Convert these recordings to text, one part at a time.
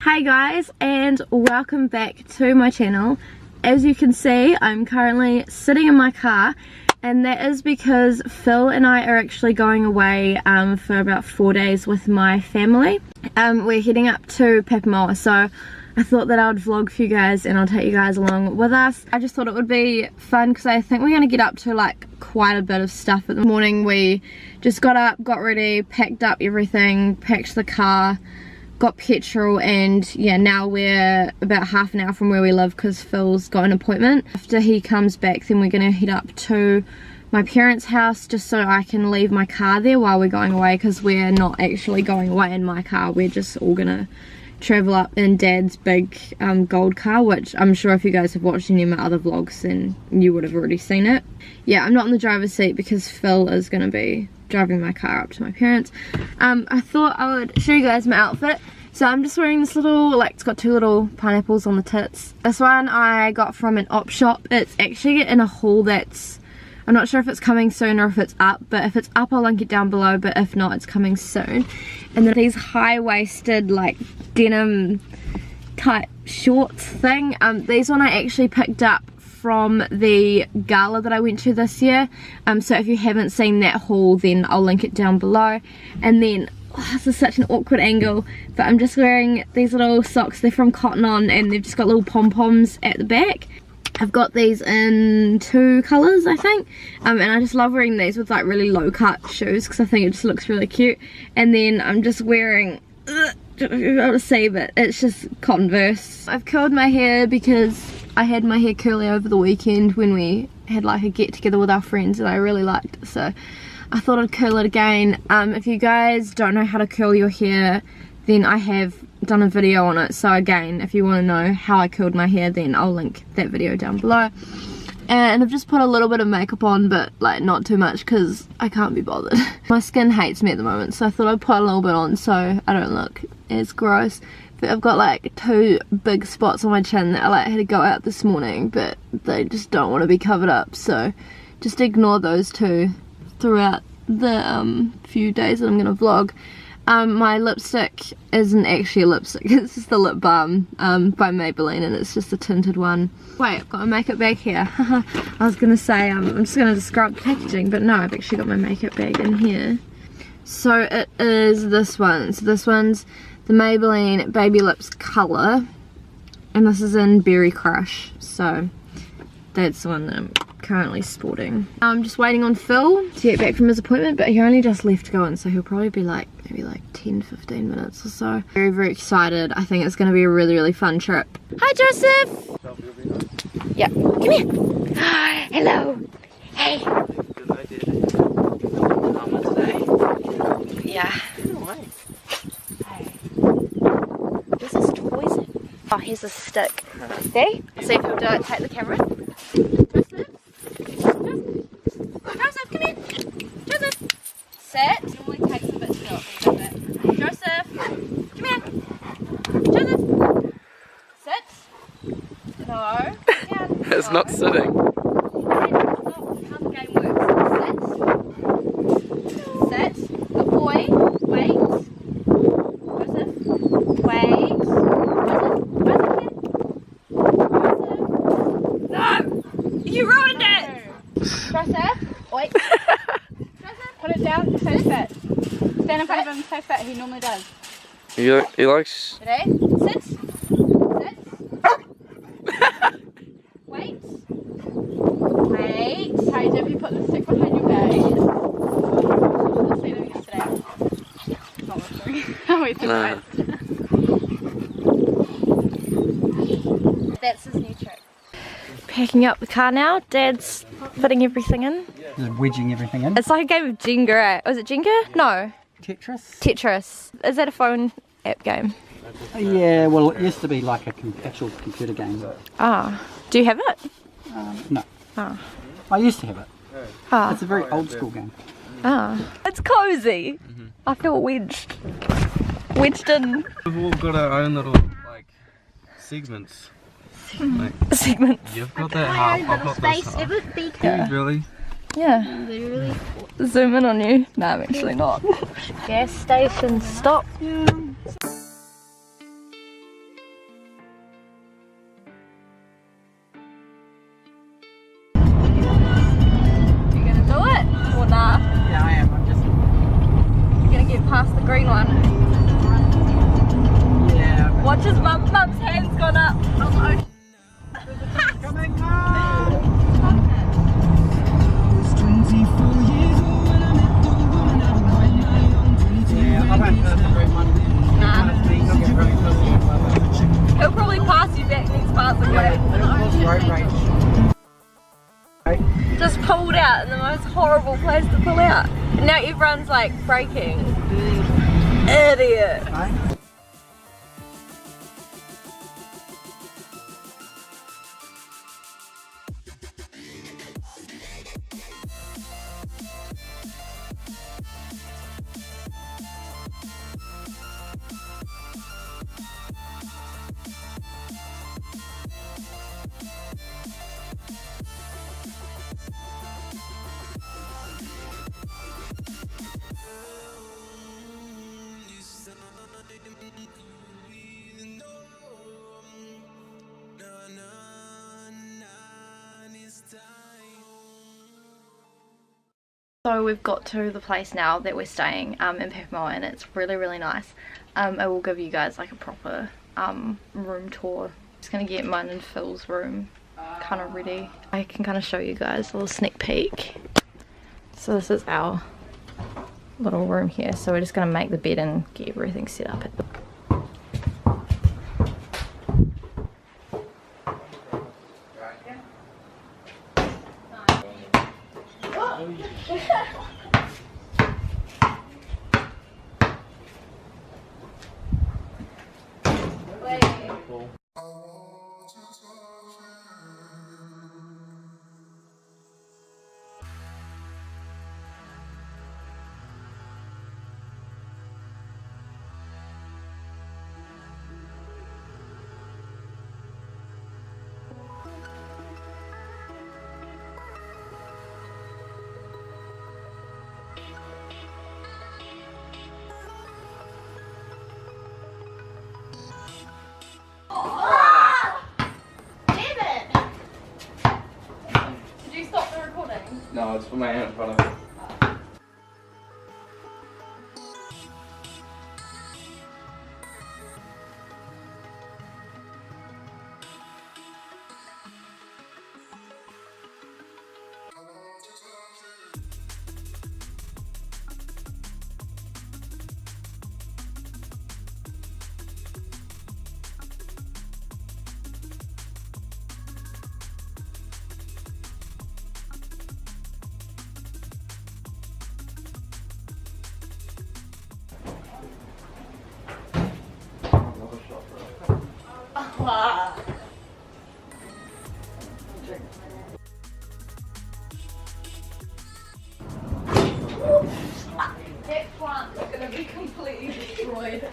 Hi guys, and welcome back to my channel. As you can see, I'm currently sitting in my car, and that is because Phil and I are actually going away for about 4 days with my family. We're heading up to Papamoa, so I thought that I would vlog for you guys and I'll take you guys along with us. I just thought it would be fun because I think we're going to get up to like quite a bit of stuff. In the morning we just got up, got ready, packed up everything, packed the car, got petrol, and yeah, now we're about half an hour from where we live because Phil's got an appointment. After he comes back, then we're gonna head up to my parents' house just so I can leave my car there while we're going away, because we're not actually going away in my car. We're just all gonna travel up in Dad's big gold car, which I'm sure if you guys have watched any of my other vlogs then you would have already seen it. Yeah, I'm not in the driver's seat because Phil is gonna be driving my car up to my parents. I thought I would show you guys my outfit. So I'm just wearing this little, like, it's got two little pineapples on the tits. This one I got from an op shop. It's actually in a haul that's, I'm not sure if it's coming soon or if it's up, but if it's up I'll link it down below, but if not it's coming soon. And then these high-waisted like denim type shorts thing, these one I actually picked up from the gala that I went to this year, so if you haven't seen that haul then I'll link it down below. And then, oh, this is such an awkward angle, but I'm just wearing these little socks. They're from Cotton On and they've just got little pom-poms at the back. I've got these in 2 colours I think, and I just love wearing these with like really low cut shoes because I think it just looks really cute. And then I'm just wearing, I don't know if you're able to see, but it's just Converse. I've curled my hair because I had my hair curly over the weekend when we had like a get together with our friends that I really liked, so I thought I'd curl it again. If you guys don't know how to curl your hair, then I have done a video on it, so again, if you want to know how I curled my hair, then I'll link that video down below. And I've just put a little bit of makeup on, but like not too much because I can't be bothered. My skin hates me at the moment, so I thought I'd put a little bit on so I don't look as gross. But I've got like 2 big spots on my chin that I like had to go out this morning, but they just don't want to be covered up, so just ignore those 2 throughout the few days that I'm gonna vlog. My lipstick isn't actually a lipstick, it's just the lip balm by Maybelline, and it's just a tinted one. Wait, I've got my makeup bag here. I was gonna say I'm just gonna describe the packaging, but no, I've actually got my makeup bag in here. So it is this one. So this one's the Maybelline Baby Lips Colour, and this is in Berry Crush, so that's the one that I'm currently sporting. I'm just waiting on Phil to get back from his appointment, but he only just left to go in, so he'll probably be like maybe like 10-15 minutes or so. Very excited. I think it's going to be a really fun trip. Hi Joseph! Yeah, come here. Hello. Hey. Yeah. This is toys. Oh, here's a stick. See? See if he'll do it. Take the camera. Joseph, come here. Joseph. Sit. It normally takes a bit still. Joseph, come here. Joseph. Sit. No. Down. It's no. not sitting. That's not how the game works. Sit. Sit. Good boy. Wait. Joseph. Wait. Joseph. No! You ruined it! Joseph, wait. Joseph, put it down, so fit. Stand in front of him, so fit, he normally does. He likes... Ready? Sit. Sit. Wait. Wait. Paige, if you put the stick behind your back. Let's see them yesterday. It's not working. Oh, wait, No. That's his new trick. Packing up the car now. Dad's fitting everything in. Just wedging everything in. It's like a game of Jenga, right? Was it Jenga? No. Tetris? Tetris. Is that a phone app game? Yeah, well it used to be like a actual computer game. Ah. Do you have it? No. Ah. I used to have it. Ah. It's a very old school game. Ah. It's cozy. I feel wedged. Wedged in. We've all got our own little, like, segments. Like, Segments. you've got that half, I've got this half. It would be Yeah. Really? Yeah. literally. Zoom in on you. No, I'm actually not. Gas station stop. Just pulled out in the most horrible place to pull out. And now everyone's like braking. Idiot. So we've got to the place now that we're staying in Papamoa, and it's really nice. I will give you guys like a proper room tour. Just gonna get mine and Phil's room kind of ready. I can kind of show you guys a little sneak peek. So this is our little room here. So we're just gonna make the bed and get everything set up at the No, it's for my hand in front of me. That plant is going to be completely destroyed.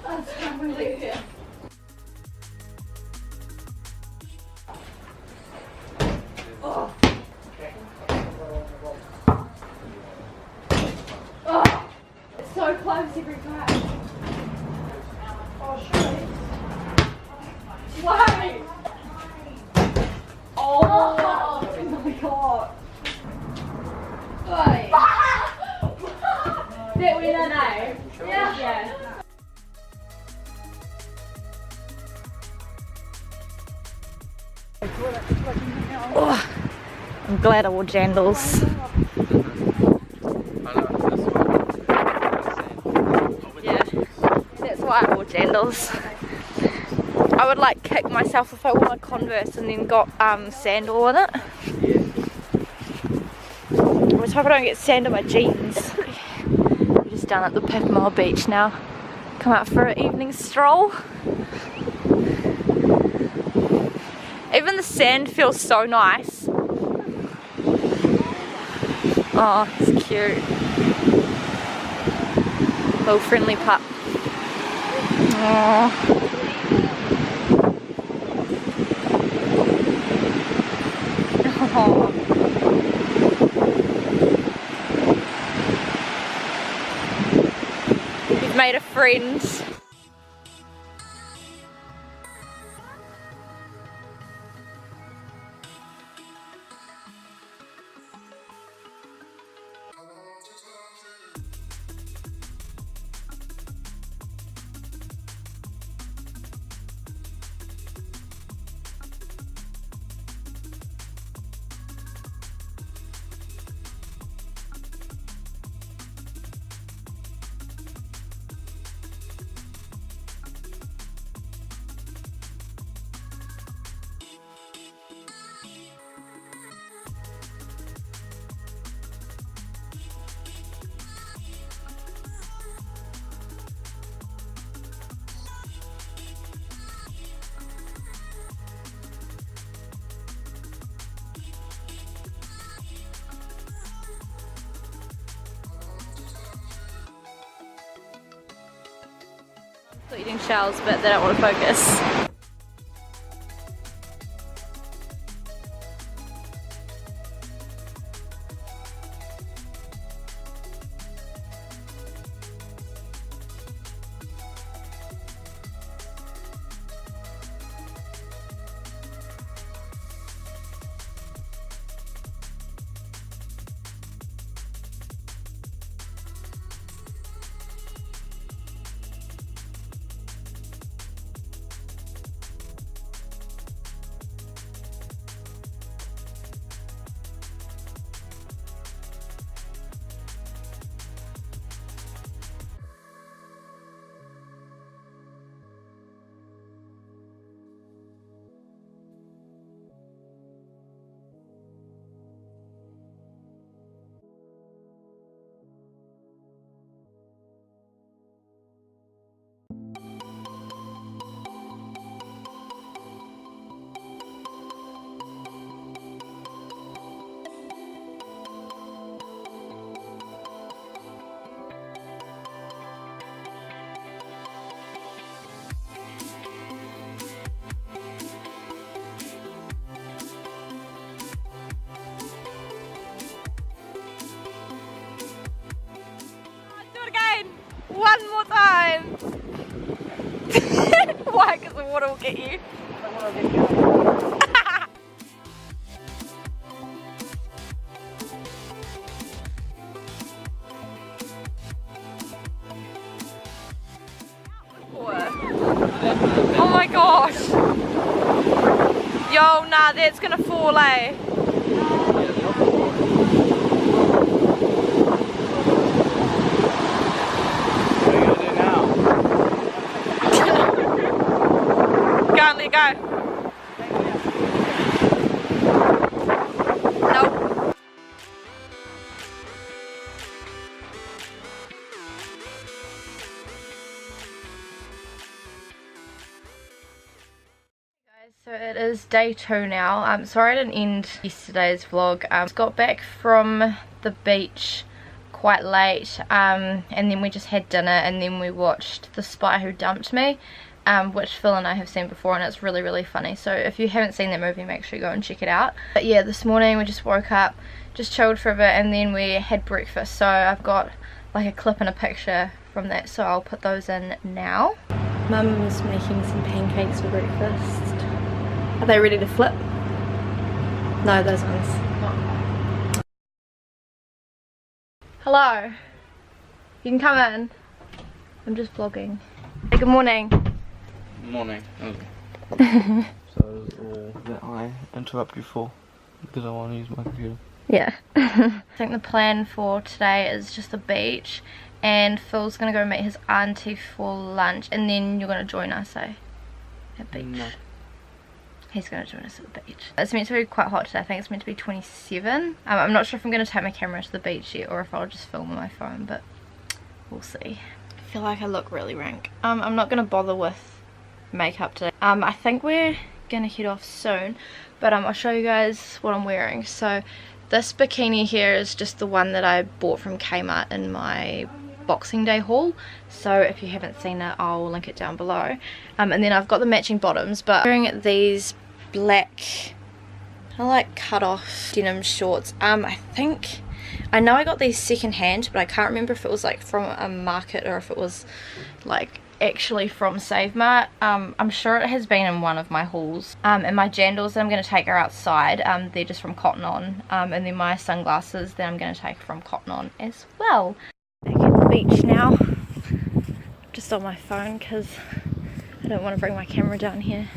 That's probably here. Oh. Oh. It's so close every time. Oh, shit. Why? Oh my god. Why? That we don't know. Yeah. Oh, I'm glad I wore jandals. Yeah, that's why I wore jandals. I would like kick myself if I wore a Converse and then got sandal in it. Let's hope I don't get sand on my jeans. We're just down at the Papamoa beach now. Come out for an evening stroll. Even the sand feels so nice. Oh, it's cute. Little friendly pup. Oh. Oh. You've made a friend. Still eating shells, but they don't want to focus. One more time! Why? Because the water will get you. Oh my gosh! Yo, nah, that's gonna fall, eh? Go. Nope. So it is day 2 now. I'm sorry I didn't end yesterday's vlog. Just got back from the beach quite late, and then we just had dinner, and then we watched The Spy Who Dumped Me. Which Phil and I have seen before, and it's really, really funny. So if you haven't seen that movie, make sure you go and check it out. But yeah, this morning we just woke up, just chilled for a bit, and then we had breakfast. So I've got like a clip and a picture from that, so I'll put those in now. Mum was making some pancakes for breakfast. Are they ready to flip? No, those ones. Hello. You can come in. I'm just vlogging. Hey, good morning. Morning. Okay. So all that I interrupt you for because I want to use my computer. Yeah. I think the plan for today is just the beach, and Phil's gonna go meet his auntie for lunch, and then you're gonna join us, eh? At the beach. No. He's gonna join us at the beach. It's meant to be quite hot today. I think it's meant to be 27. I'm not sure if I'm gonna take my camera to the beach yet or if I'll just film on my phone, but we'll see. I feel like I look really rank. I'm not gonna bother with makeup today. I think we're gonna head off soon, but I'll show you guys what I'm wearing. So this bikini here is just the one that I bought from Kmart in my Boxing Day haul, so if you haven't seen it I'll link it down below. And then I've got the matching bottoms, but I'm wearing these black kind of like cut off denim shorts. I know I got these second hand, but I can't remember if it was like from a market or if it was like actually from Save Mart. I'm sure it has been in one of my hauls. And my jandals that I'm going to take are outside. They're just from Cotton On. And then my sunglasses that I'm going to take from Cotton On as well. Back at the beach now. Just on my phone because I don't want to bring my camera down here.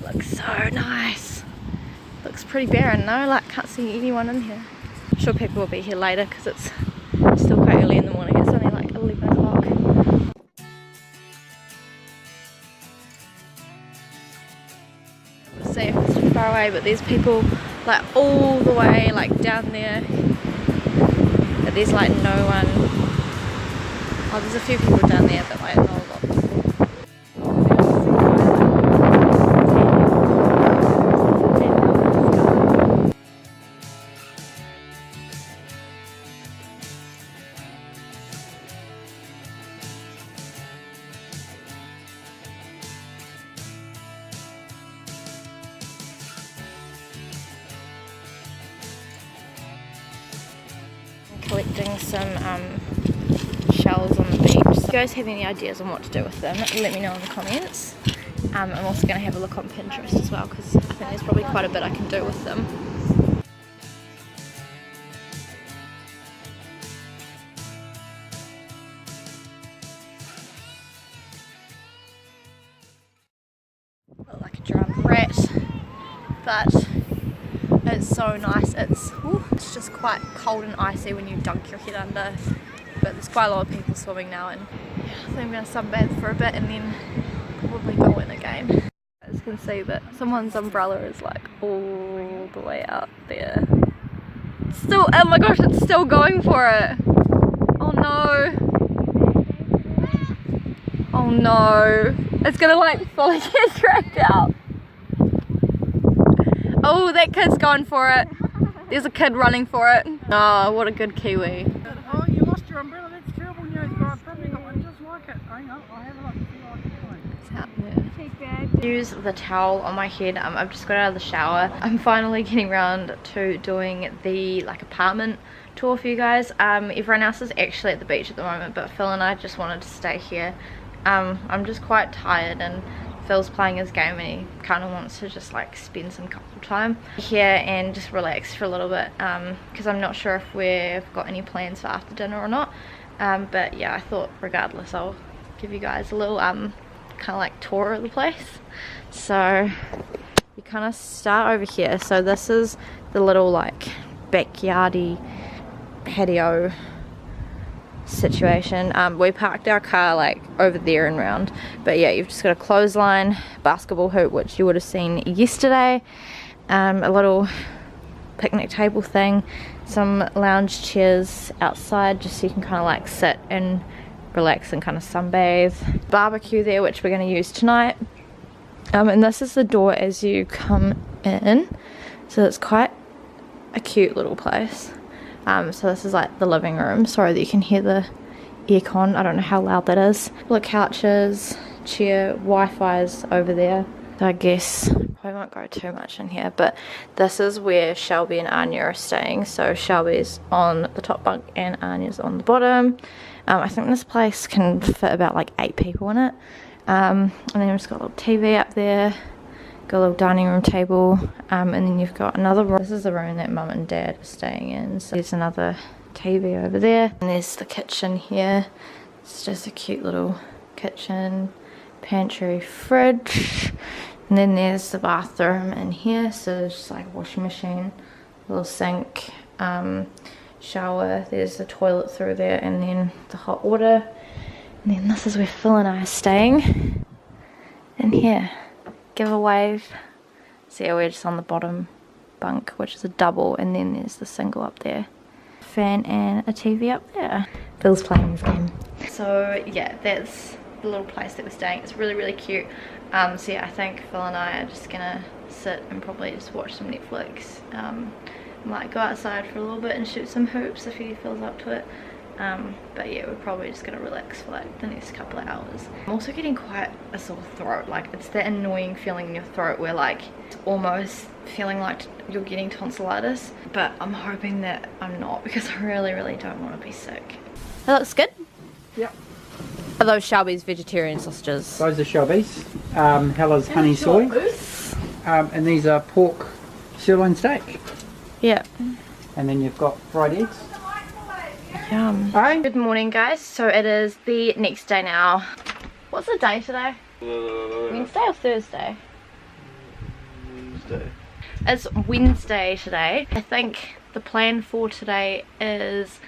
Looks so nice. Looks pretty barren though, like can't see anyone in here. I'm sure people will be here later because it's still quite early in the morning. It's only like 11 o'clock. See if it's too far away, but there's people like all the way like down there, but there's like no one. Oh, there's a few people down there, but like not a lot of people. collecting some shells on the beach. So if you guys have any ideas on what to do with them, let me know in the comments. I'm also going to have a look on Pinterest as well, because I think there's probably quite a bit I can do with them. Look like a drowned rat, but it's so nice. It's just quite cold and icy when you dunk your head under, but there's quite a lot of people swimming now, and yeah, I think I'm going to sunbathe for a bit and then probably go in again. As you can see that someone's umbrella is like all the way out there. Still, oh my gosh, it's still going for it. Oh no. Oh no. It's gonna like fully get dragged out. Oh, that kid's going for it. There's a kid running for it. Oh, what a good Kiwi. Oh, you lost your umbrella. That's terrible news, but I've probably got one just like it. Hang on, I'll have a look. Use the towel on my head. I've just got out of the shower. I'm finally getting around to doing the apartment tour for you guys. Everyone else is actually at the beach at the moment, but Phil and I just wanted to stay here. I'm just quite tired, and Phil's playing his game and he kind of wants to just like spend some couple time here and just relax for a little bit, because I'm not sure if we've got any plans for after dinner or not, but yeah, I thought regardless I'll give you guys a little kind of like tour of the place. So you kind of start over here. So this is the little like backyardy patio situation. We parked our car like over there and round, but yeah, you've just got a clothesline, basketball hoop, which you would have seen yesterday, a little picnic table thing, some lounge chairs outside just so you can kind of like sit and relax and kind of sunbathe, barbecue there which we're going to use tonight, and this is the door as you come in, so it's quite a cute little place. So this is like the living room. Sorry that you can hear the aircon, I don't know how loud that is. Look, couches, chair, Wi-Fi's over there. So I guess I won't go too much in here, but this is where Shelby and Anya are staying. So Shelby's on the top bunk and Anya's on the bottom. I think this place can fit about like 8 people in it. And then we've just got a little TV up there, got a little dining room table, and then you've got another room. This is the room that Mum and Dad are staying in. So there's another TV over there, and there's the kitchen here. It's just a cute little kitchen, pantry, fridge, and then there's the bathroom in here. So there's just like a washing machine, little sink, shower, there's the toilet through there, and then the hot water, and then this is where Phil and I are staying in here. Give a wave. So yeah, we're just on the bottom bunk, which is a double, and then there's the single up there, fan and a TV up there. Phil's playing his game. So yeah, that's the little place that we're staying. It's really, really cute. So yeah, I think Phil and I are just gonna sit and probably just watch some Netflix. Might go outside for a little bit and shoot some hoops if he feels up to it. But yeah, we're probably just gonna relax for like the next couple of hours. I'm also getting quite a sore throat. Like, it's that annoying feeling in your throat where like it's almost feeling like you're getting tonsillitis, but I'm hoping that I'm not, because I really, really don't want to be sick. That looks good. Yep. Are those Shelby's vegetarian sausages? Those are Shelby's. Hella's honey soy. And these are pork sirloin steak. Yeah. And then you've got fried eggs. Yum. Hi. Good morning, guys. So it is the next day now. What's the day today? Wednesday or Thursday? Wednesday. It's Wednesday today. I think the plan for today is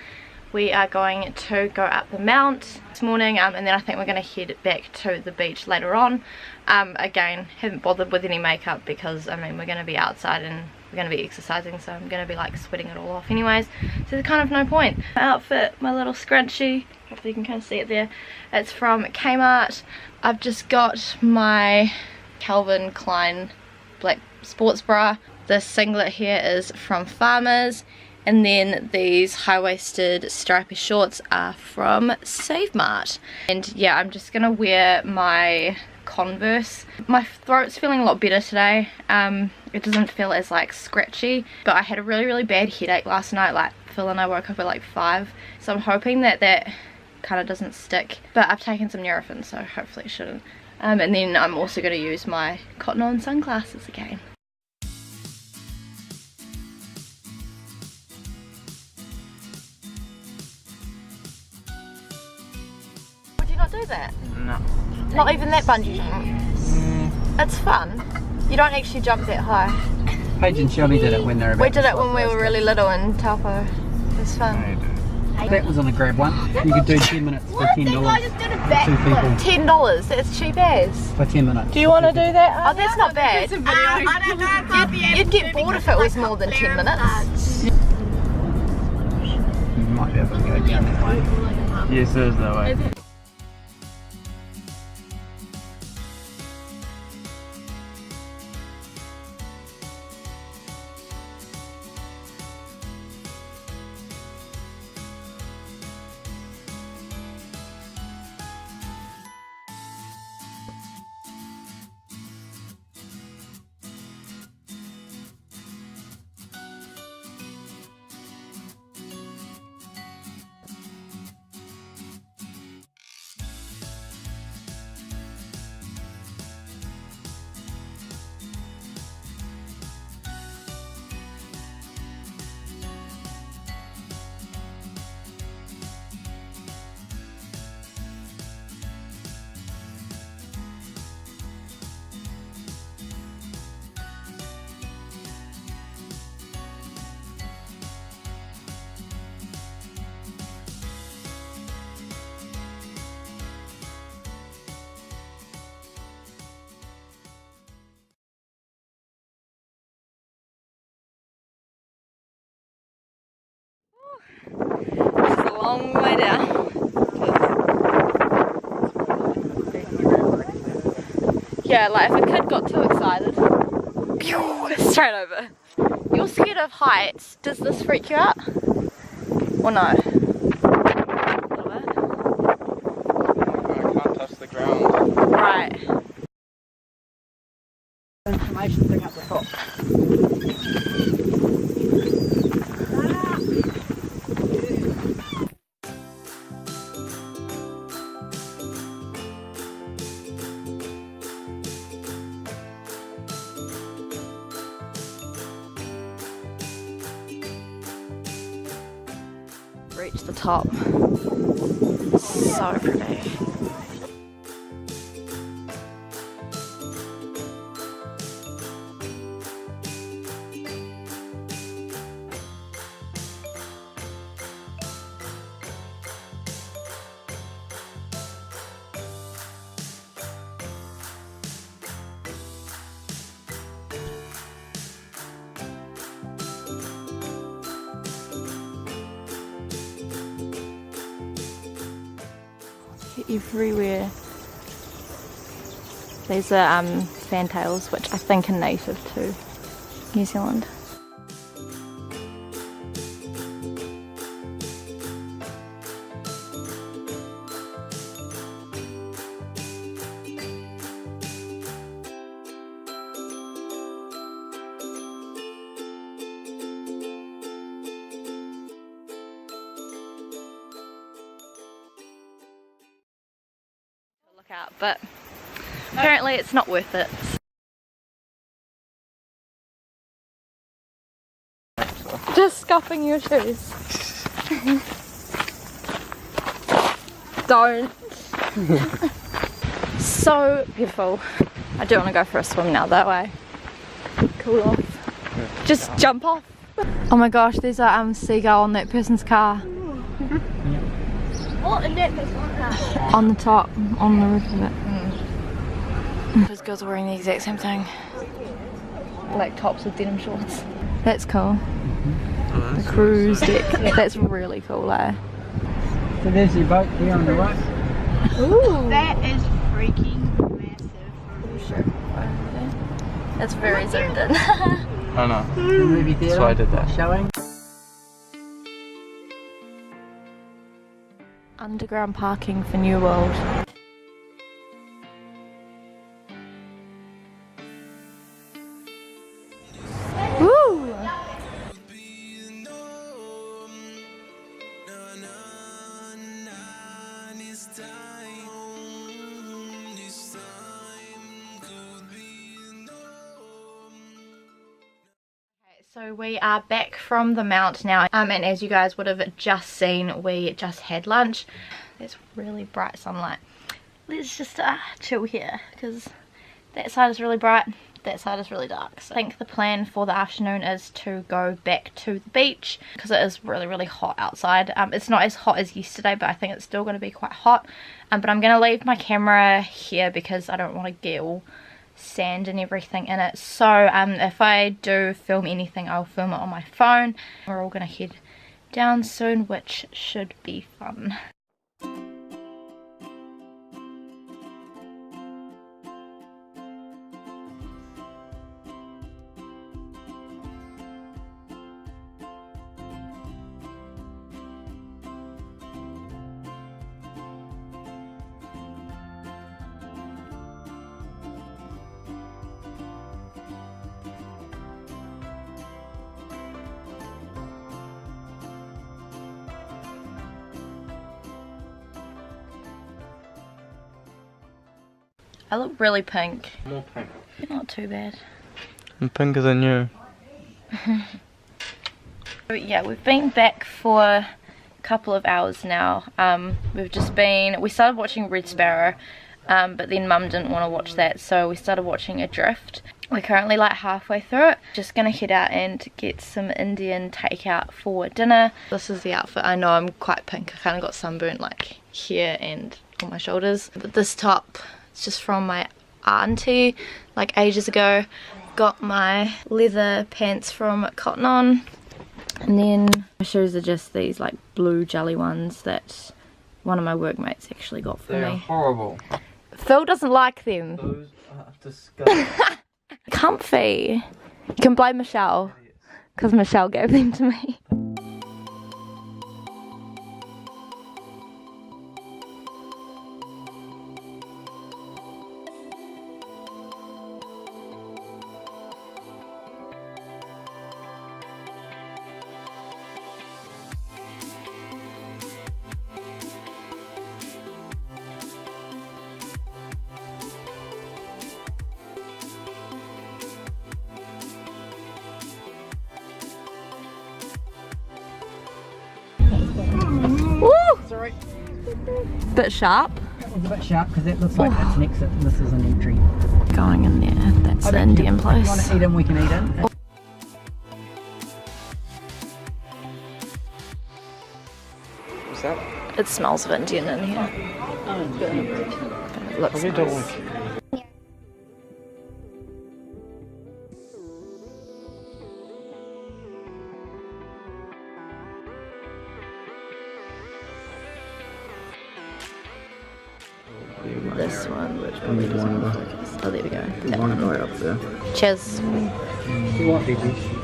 we are going to go up the mount this morning, and then I think we're going to head back to the beach later on. Again, haven't bothered with any makeup because I mean we're going to be outside and we're going to be exercising, so I'm going to be like sweating it all off anyways, so there's kind of no point. My outfit, my little scrunchie, hopefully you can kind of see it there, it's from Kmart. I've just got my Calvin Klein black sports bra. This singlet here is from Farmers, and then these high-waisted stripy shorts are from Save Mart. And yeah, I'm just gonna wear my Converse. My throat's feeling a lot better today. It doesn't feel as like scratchy, but I had a really bad headache last night. Like Phil and I woke up at like 5, so I'm hoping that that kind of doesn't stick, but I've taken some Nurofen, so hopefully it shouldn't. And then I'm also going to use my cotton on sunglasses again. Would you not do that? No. Not even that bungee jump? It's fun. You don't actually jump that high. Paige and Shelby did it when they were about We did to it when we were really little in Taupo. It was fun. That was on the grab one. You could do 10 minutes for $10. 2 people $10, that's cheap as. for 10 minutes. Do you want to do that? Oh, that's not bad. I don't know, I can't be able You'd get bored if it was more than 10 minutes. You might be able to go down that way. Yes, there's that way. It's a long way down. Yeah, like if a kid got too excited, straight over. You're scared of heights. Does this freak you out? Or no? A little bit. I can't touch the ground. Right. Information thing up the top. Reach the top. So pretty. Everywhere. These are fantails, which I think are native to New Zealand. Out, but apparently it's not worth it. Just scuffing your shoes. Don't. So beautiful. I do want to go for a swim now that way. Cool off. Just jump off. Oh my gosh, there's a seagull on that person's car. What in that person's car? On the top, on the roof of it. Those girls are wearing the exact same thing. Black tops with denim shorts. That's cool. The cruise deck. That's really cool, eh? So there's your boat there on the right. Ooh. That is freaking massive. That's very zoomed in. I know. The movie theatre. So I did that. Showing. Underground parking for New World. So we are back from the Mount now, and as you guys would have just seen, we just had lunch. There's really bright sunlight. Let's just chill here because that side is really bright, that side is really dark. So I think the plan for the afternoon is to go back to the beach because it is really hot outside. It's not as hot as yesterday, but I think it's still going to be quite hot. But I'm going to leave my camera here because I don't want to get all sand and everything in it. So if I do film anything, I'll film it on my phone. We're all going to head down soon, which should be fun. I look really pink. More pink. You're not too bad. I'm pinker than you. Yeah, we've been back for a couple of hours now. We started watching Red Sparrow, but then Mum didn't want to watch that, so we started watching Adrift. We're currently like halfway through it. Just gonna head out and get some Indian takeout for dinner. This is the outfit. I know I'm quite pink. I kind of got sunburnt like here and on my shoulders. But this top, it's just from my auntie like ages ago. Got my leather pants from Cotton On. And then my shoes are just these like blue jelly ones that one of my workmates actually got for They're me. horrible. Phil doesn't like them. Those are disgusting. Comfy. You can blame Michelle because Michelle gave them to me. Woo! Sorry. Bit sharp. That was a bit sharp because that looks like that's an exit and this is an entry. Going in there. That's the Indian If you want place. to eat in, we can eat in. What's that? It smells of Indian in here. But it looks Probably don't nice. like it. This one, which one doesn't want to focus. Oh, there we go. That One one. right up there. Cheers. You want veggies?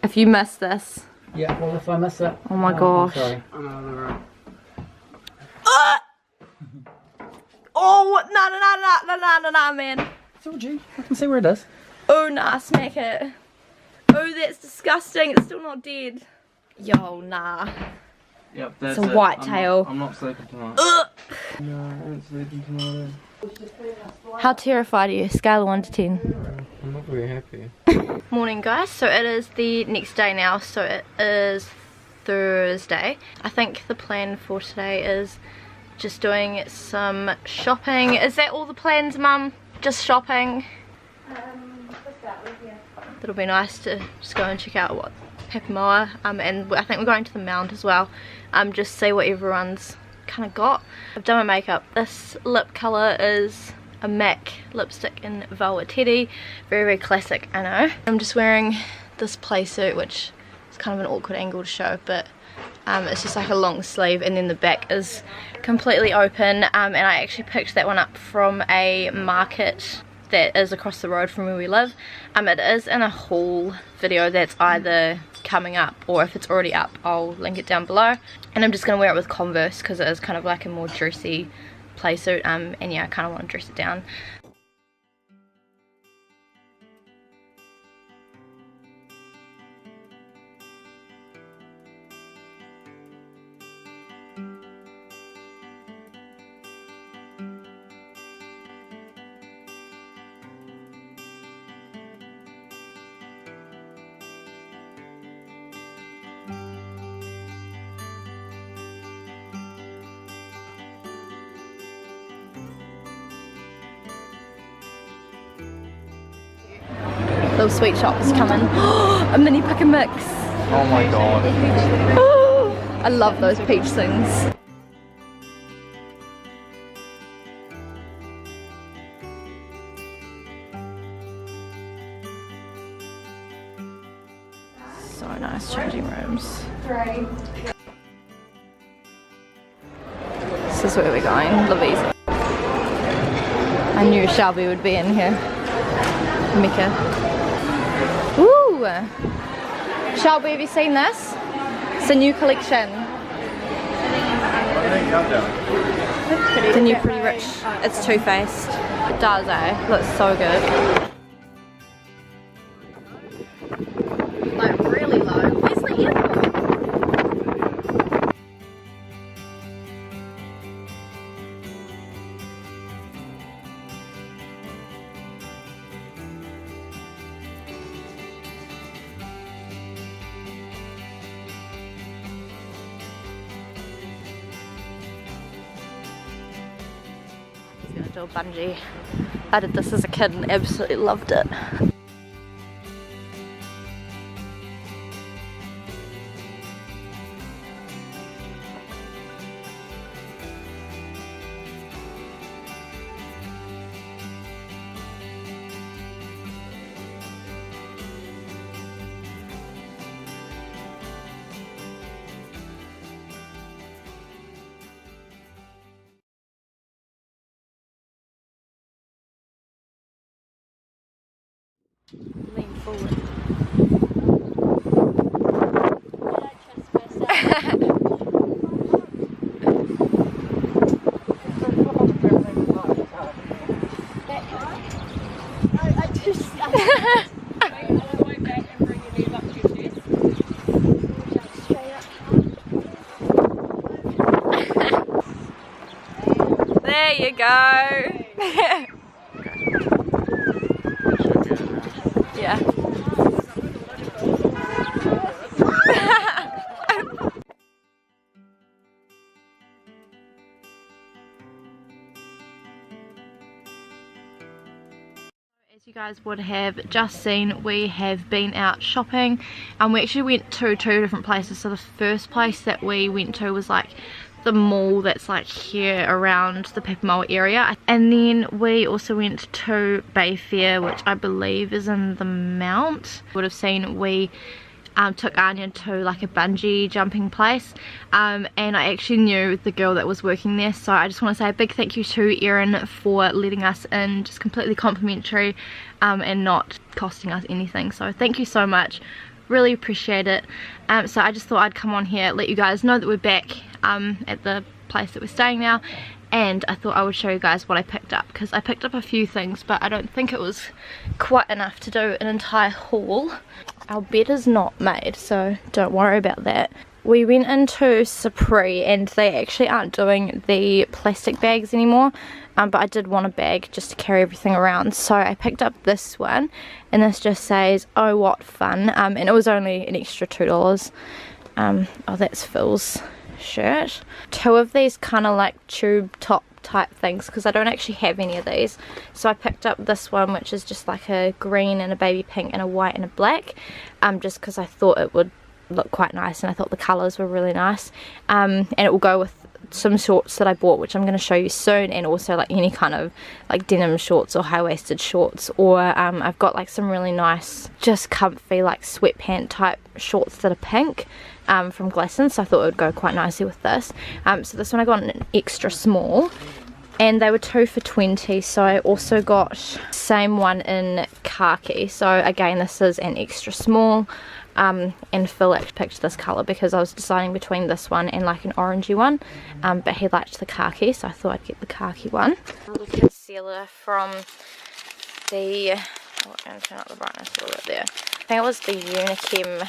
If you miss this, Yeah, well if I miss it. oh my I'm gosh. sorry. I'm out of the room. Oh, no, man. Told you. I can see where it is. Oh, nah, smack it. Oh, that's disgusting. It's still not dead. Yo, nah. Yep, that's It's a it. whitetail. I'm not sleeping tonight. Ugh. No, I ain't sleeping tonight. How terrified are you? Scale of 1 to 10. I'm not very happy. Morning, guys. So it is the next day now. So it is Thursday. I think the plan for today is just doing some shopping. Is that all the plans, Mum? Just shopping? It'll be nice to just go and check out what Papamoa, and I think we're going to the Mount as well. Just see what everyone's kind of got. I've done my makeup. This lip colour is a MAC lipstick in Velvet Teddy. Very classic, I know. I'm just wearing this play suit, which is kind of an awkward angle to show, but it's just like a long sleeve, and then the back is completely open, and I actually picked that one up from a market that is across the road from where we live. It is in a haul video that's either coming up, or if it's already up I'll link it down below. And I'm just going to wear it with Converse because it is kind of like a more dressy play suit, and yeah, I kind of want to dress it down. Little sweet shop is coming. A mini pick and mix. Oh my god. I love those peach things. So nice changing rooms. This is where we're going, Louise. I knew Shelby would be in here. Mecca. Ooh! Shelby, have you seen this? It's a new collection. The new Pretty Rich. It's Too Faced. It does, eh? Looks so good. Like really low. Where's the airport? Gonna do a bungee. I did this as a kid and absolutely loved it. Lean forward. There you go. Yeah. As you guys would have just seen, we have been out shopping, and we actually went to 2 different places. So the first place that we went to was like the mall that's like here around the Papamoa area, and then we also went to Bay Fair, which I believe is in the Mount. You would have seen we took Anya to like a bungee jumping place, and I actually knew the girl that was working there, so I just want to say a big thank you to Erin for letting us in, just completely complimentary and not costing us anything. So thank you so much, really appreciate it. So I just thought I'd come on here, let you guys know that we're back at the place that we're staying now, and I thought I would show you guys what I picked up, because I picked up a few things but I don't think it was quite enough to do an entire haul. Our bed is not made, so don't worry about that. We went into Supreme and they actually aren't doing the plastic bags anymore, but I did want a bag just to carry everything around, so I picked up this one, and this just says "Oh what fun," and it was only an extra $2. Oh, that's Phil's shirt. 2 of these kind of like tube top type things, because I don't actually have any of these, so I picked up this one, which is just like a green and a baby pink and a white and a black, just because I thought it would look quite nice, and I thought the colours were really nice, and it will go with some shorts that I bought, which I'm going to show you soon, and also like any kind of like denim shorts or high-waisted shorts, or I've got like some really nice just comfy like sweatpant type shorts that are pink from Glassons, so I thought it would go quite nicely with this. So this one I got an extra small, and they were 2 for $20. So I also got same one in khaki. So again, this is an extra small. And Phil actually picked this colour because I was deciding between this one and like an orangey one, but he liked the khaki, so I thought I'd get the khaki one. Another concealer from the, oh, I'm going to turn up the brightness a little bit there. I think it was the Unichem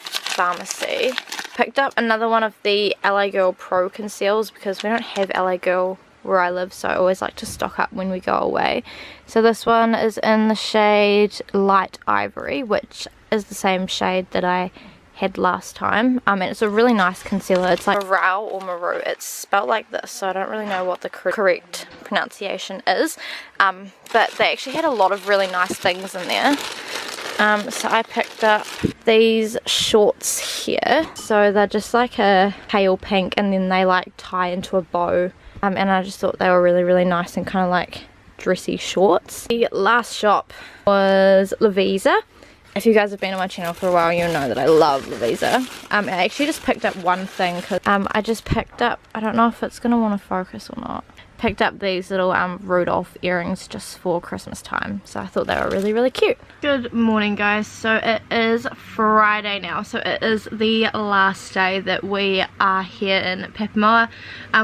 Pharmacy. Picked up another one of the LA Girl Pro Conceals because we don't have LA Girl where I live, so I always like to stock up when we go away. So this one is in the shade Light Ivory, which is the same shade that I had last time, and it's a really nice concealer. It's like Marau or Maru. It's spelled like this, so I don't really know what the correct pronunciation is, but they actually had a lot of really nice things in there. So I picked up these shorts here. So they're just like a pale pink, and then they like tie into a bow, and I just thought they were really, really nice and kind of like dressy shorts. The last shop was Lavisa. If you guys have been on my channel for a while, you'll know that I love Lavisa. I actually just picked up one thing because I just picked up, I don't know if it's going to want to focus or not, picked up these little Rudolph earrings just for Christmas time. So I thought they were really, really cute. Good morning, guys. So it is Friday now. So it is the last day that we are here in Papamoa.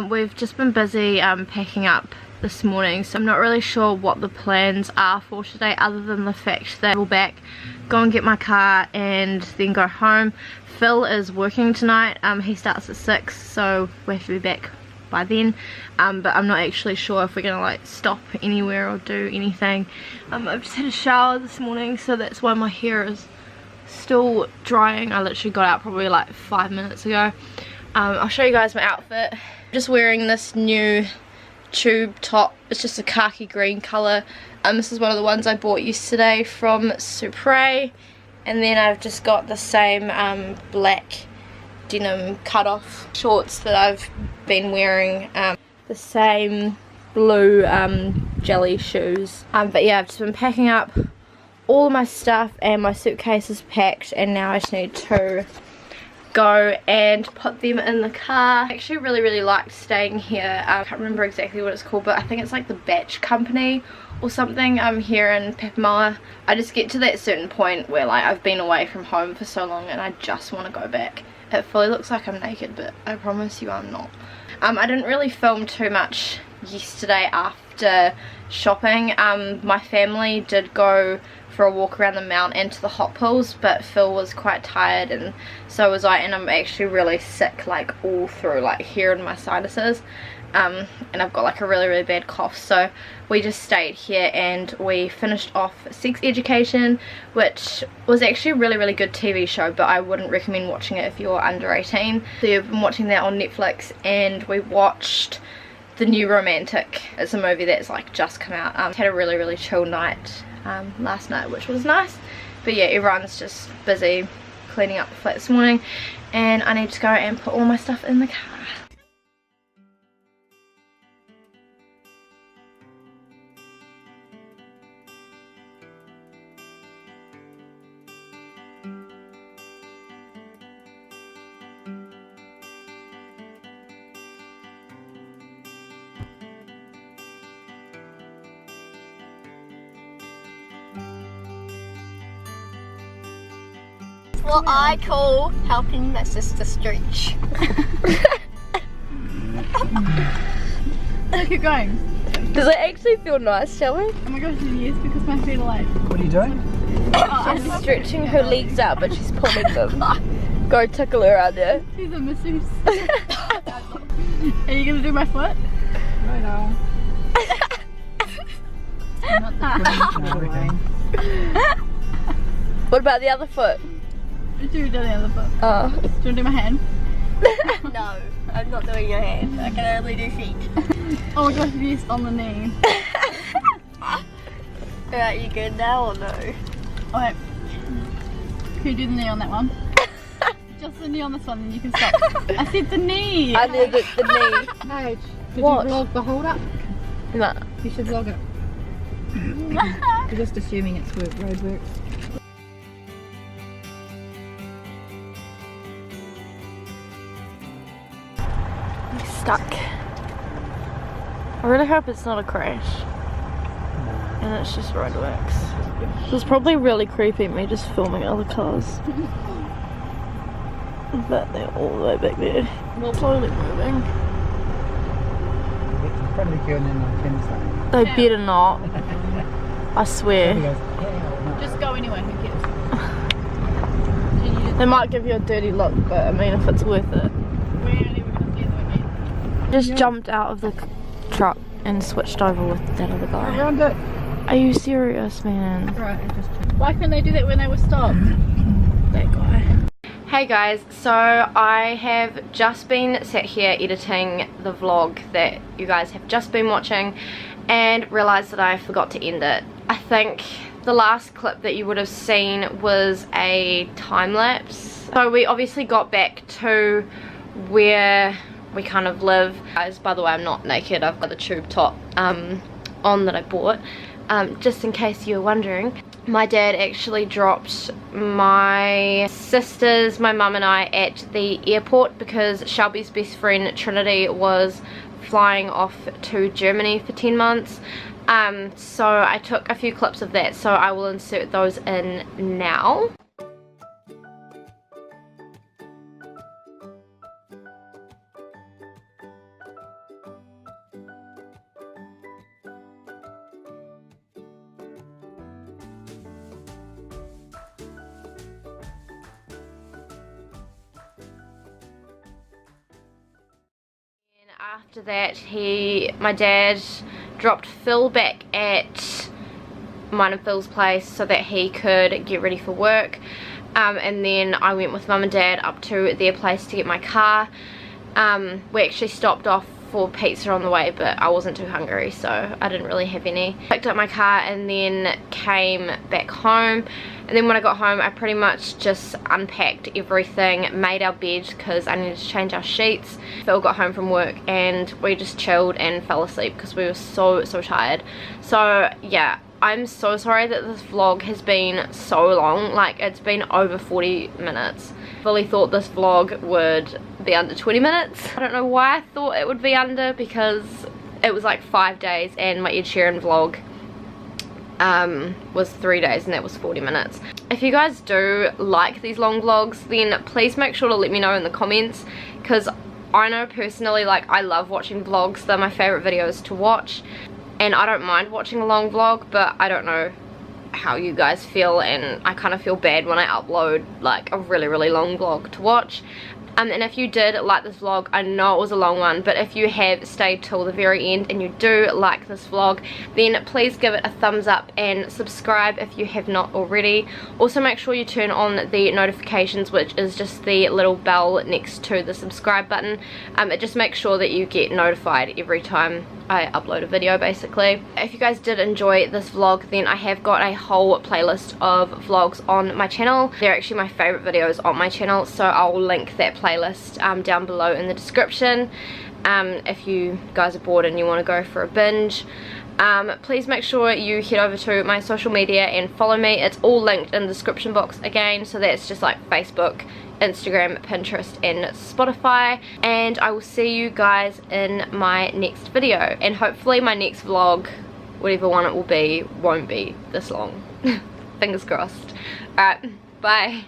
We've just been busy packing up this morning, so I'm not really sure what the plans are for today, other than the fact that we'll back, go and get my car and then go home. Phil is working tonight. He starts at 6, so we have to be back by then, but I'm not actually sure if we're gonna like stop anywhere or do anything. I've just had a shower this morning, so that's why my hair is still drying. I literally got out probably like 5 minutes ago. I'll show you guys my outfit. I'm just wearing this new tube top. It's just a khaki green colour. This is one of the ones I bought yesterday from Supre, and then I've just got the same black denim cut-off shorts that I've been wearing, the same blue jelly shoes, but yeah, I've just been packing up all of my stuff and my suitcase is packed, and now I just need to go and put them in the car. I actually really liked staying here. I can't remember exactly what it's called, but I think it's like the Batch Company or something. I'm here in Papamoa. I just get to that certain point where like I've been away from home for so long and I just want to go back. It fully looks like I'm naked, but I promise you I'm not. I didn't really film too much yesterday after shopping. My family did go for a walk around the mount and to the hot pools, but Phil was quite tired and so was I, and I'm actually really sick like all through, like here in my sinuses, and I've got like a really bad cough, so we just stayed here and we finished off Sex Education, which was actually a really good TV show, but I wouldn't recommend watching it if you're under 18. So you've been watching that on Netflix, and we watched The New Romantic. It's a movie that's like just come out. Had a really chill night last night, which was nice, but yeah, everyone's just busy cleaning up the flat this morning, and I need to go and put all my stuff in the car. What I call helping my sister stretch. Keep going. Does it actually feel nice, shall we? Oh my gosh, yes, because my feet are like... What are you doing? She's stretching her legs out, but she's pulling them. Go tickle her out there. She's a masseuse. Are you going to do my foot? No. What about the other foot? Do the other foot. Oh. Do you want to do my hand? No, I'm not doing your hand. I can only do feet. Oh my gosh, yes, on the knee. Alright, you good now or no? Alright. Can you do the knee on that one? Just the knee on this one, and you can stop. I said the knee! I did the knee. Paige, did What? you vlog the hold up? No. You should vlog it. We're just assuming it's roadworks. Stuck. I really hope it's not a crash. And it's just roadworks. It's probably really creepy me just filming other cars. But they're all the way back there. We're slowly moving. They better not. I swear. Just go anyway, who cares? They might give you a dirty look, but I mean if it's worth it. We're never gonna see them again. Just jumped out of the truck and switched over with that other guy. Around it. Are you serious, man? Right, why couldn't they do that when they were stopped? That guy. Hey guys, so I have just been sat here editing the vlog that you guys have just been watching and realised that I forgot to end it. I think the last clip that you would have seen was a time lapse. So we obviously got back to where we kind of live. Guys, by the way, I'm not naked. I've got the tube top on that I bought. Just in case you were wondering. My dad actually dropped my sisters, my mum and I at the airport because Shelby's best friend Trinity was flying off to Germany for 10 months. So I took a few clips of that, so I will insert those in now. After that, my dad dropped Phil back at mine and Phil's place so that he could get ready for work, and then I went with mum and dad up to their place to get my car. We actually stopped off for pizza on the way, but I wasn't too hungry, so I didn't really have any. Picked up my car and then came back home, and then when I got home I pretty much just unpacked everything, made our bed because I needed to change our sheets. Phil got home from work and we just chilled and fell asleep because we were so tired. So yeah, I'm so sorry that this vlog has been so long. Like, it's been over 40 minutes. Fully thought this vlog would be under 20 minutes. I don't know why I thought it would be under, because it was like 5 days and my Ed Sheeran vlog was 3 days and that was 40 minutes. If you guys do like these long vlogs, then please make sure to let me know in the comments, because I know personally, like, I love watching vlogs. They're my favorite videos to watch, and I don't mind watching a long vlog, but I don't know how you guys feel, and I kind of feel bad when I upload like a really long vlog to watch. And if you did like this vlog, I know it was a long one, but if you have stayed till the very end and you do like this vlog, then please give it a thumbs up and subscribe if you have not already. Also make sure you turn on the notifications, which is just the little bell next to the subscribe button. It just makes sure that you get notified every time I upload a video, basically. If you guys did enjoy this vlog, then I have got a whole playlist of vlogs on my channel. They're actually my favorite videos on my channel, so I'll link that playlist down below in the description. If you guys are bored and you want to go for a binge, please make sure you head over to my social media and follow me. It's all linked in the description box again, so that's just like Facebook, Instagram, Pinterest and Spotify. And I will see you guys in my next video, and hopefully my next vlog, whatever one it will be, won't be this long. Fingers crossed. Alright, bye.